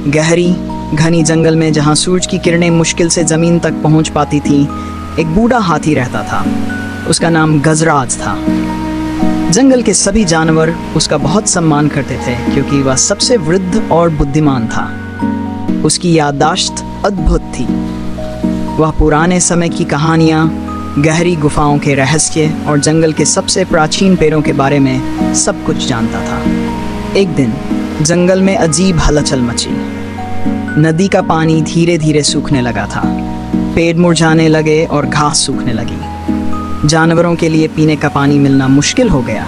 गहरी घनी जंगल में जहाँ सूरज की किरणें मुश्किल से जमीन तक पहुँच पाती थीं, एक बूढ़ा हाथी रहता था। उसका नाम गजराज था। जंगल के सभी जानवर उसका बहुत सम्मान करते थे क्योंकि वह सबसे वृद्ध और बुद्धिमान था। उसकी याददाश्त अद्भुत थी। वह पुराने समय की कहानियाँ, गहरी गुफाओं के रहस्य और जंगल के सबसे प्राचीन पेड़ों के बारे में सब कुछ जानता था। एक दिन जंगल में अजीब हलचल मची। नदी का पानी धीरे धीरे सूखने लगा था। पेड़ मुरझाने लगे और घास सूखने लगी। जानवरों के लिए पीने का पानी मिलना मुश्किल हो गया।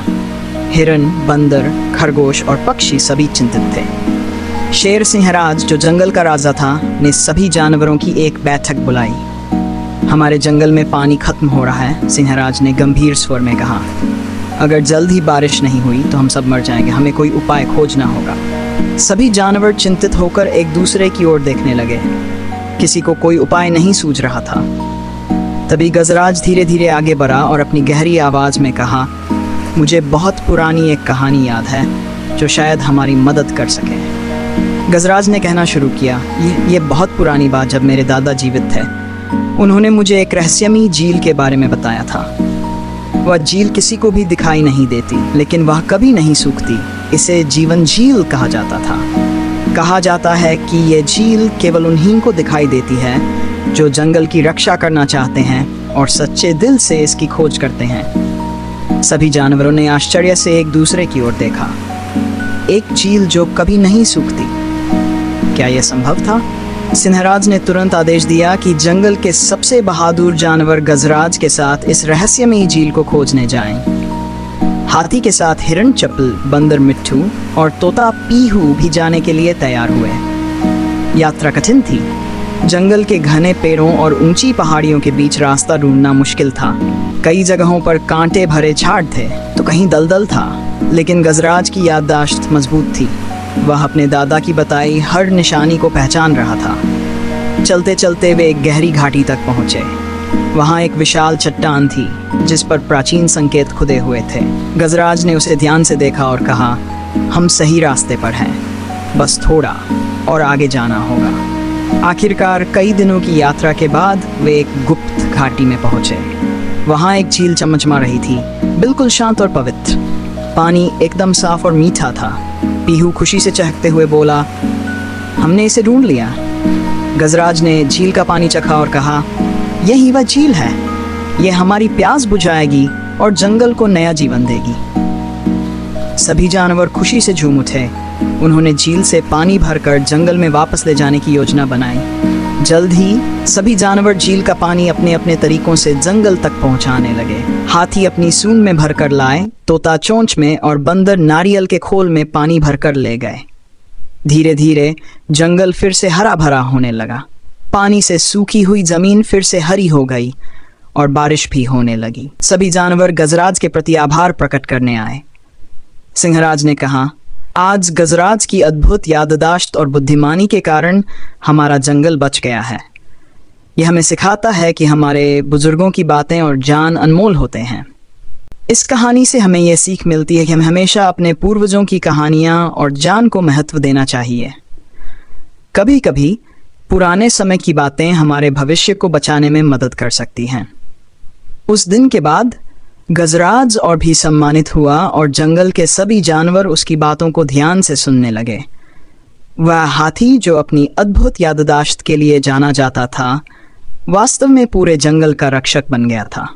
हिरन, बंदर, खरगोश और पक्षी सभी चिंतित थे। शेर सिंहराज, जो जंगल का राजा था, ने सभी जानवरों की एक बैठक बुलाई। हमारे जंगल में पानी खत्म हो रहा है, सिंहराज ने गंभीर स्वर में कहा। अगर जल्द ही बारिश नहीं हुई तो हम सब मर जाएंगे। हमें कोई उपाय खोजना होगा। सभी जानवर चिंतित होकर एक दूसरे की ओर देखने लगे। किसी को कोई उपाय नहीं सूझ रहा था। तभी गजराज धीरे धीरे आगे बढ़ा और अपनी गहरी आवाज में कहा, मुझे बहुत पुरानी एक कहानी याद है जो शायद हमारी मदद कर सके। गजराज ने कहना शुरू किया, ये बहुत पुरानी बात जब मेरे दादा जीवित थे। उन्होंने मुझे एक रहस्यमयी झील के बारे में बताया था। वह झील किसी को भी दिखाई नहीं देती, लेकिन वह कभी नहीं सूखती। इसे जीवन झील कहा जाता था। कहा जाता है कि ये झील केवल उन्हीं को दिखाई देती है जो जंगल की रक्षा करना चाहते हैं और सच्चे दिल से इसकी खोज करते हैं। सभी जानवरों ने आश्चर्य से एक दूसरे की ओर देखा। एक झील जो कभी नहीं सूखती, क्या यह संभव था? सिंहराज ने तुरंत आदेश दिया कि जंगल के सबसे बहादुर जानवर गजराज के साथ इस रहस्यमयी झील को खोजने जाएं। हाथी के साथ हिरण चप्पल, बंदर मिट्ठू और तोता पीहू भी जाने के लिए तैयार हुए। यात्रा कठिन थी। जंगल के घने पेड़ों और ऊंची पहाड़ियों के बीच रास्ता ढूंढना मुश्किल था। कई जगहों पर कांटे भरे झाड़ थे तो कहीं दलदल था, लेकिन गजराज की याददाश्त मजबूत थी। वह अपने दादा की बताई हर निशानी को पहचान रहा था। चलते चलते वे एक गहरी घाटी तक पहुंचे। वहां एक विशाल चट्टान थी जिस पर प्राचीन संकेत खुदे हुए थे। गजराज ने उसे ध्यान से देखा और कहा, हम सही रास्ते पर हैं, बस थोड़ा और आगे जाना होगा। आखिरकार कई दिनों की यात्रा के बाद वे एक गुप्त घाटी में पहुंचे। वहां एक झील चमचमा रही थी, बिल्कुल शांत और पवित्र। पानी एकदम साफ और मीठा था। पीहू खुशी से चहकते हुए बोला, हमने इसे ढूंढ लिया। गजराज ने झील का पानी चखा और कहा, यही वह झील है। यह हमारी प्यास बुझाएगी और जंगल को नया जीवन देगी। सभी जानवर खुशी से झूम उठे। उन्होंने झील से पानी भरकर जंगल में वापस ले जाने की योजना बनाई। जल्द ही सभी जानवर झील का पानी अपने अपने तरीकों से जंगल तक पहुंचाने लगे। हाथी अपनी सूंड में भरकर लाए, तोता चोंच में और बंदर नारियल के खोल में पानी भरकर ले गए। धीरे धीरे जंगल फिर से हरा भरा होने लगा। पानी से सूखी हुई जमीन फिर से हरी हो गई और बारिश भी होने लगी। सभी जानवर गजराज के प्रति आभार प्रकट करने आए। सिंहराज ने कहा, आज गजराज की अद्भुत याददाश्त और बुद्धिमानी के कारण हमारा जंगल बच गया है। यह हमें सिखाता है कि हमारे बुजुर्गों की बातें और जान अनमोल होते हैं। इस कहानी से हमें यह सीख मिलती है कि हमें हमेशा अपने पूर्वजों की कहानियां और जान को महत्व देना चाहिए। कभी कभी पुराने समय की बातें हमारे भविष्य को बचाने में मदद कर सकती हैं। उस दिन के बाद गजराज और भी सम्मानित हुआ और जंगल के सभी जानवर उसकी बातों को ध्यान से सुनने लगे। वह हाथी, जो अपनी अद्भुत याददाश्त के लिए जाना जाता था, वास्तव में पूरे जंगल का रक्षक बन गया था।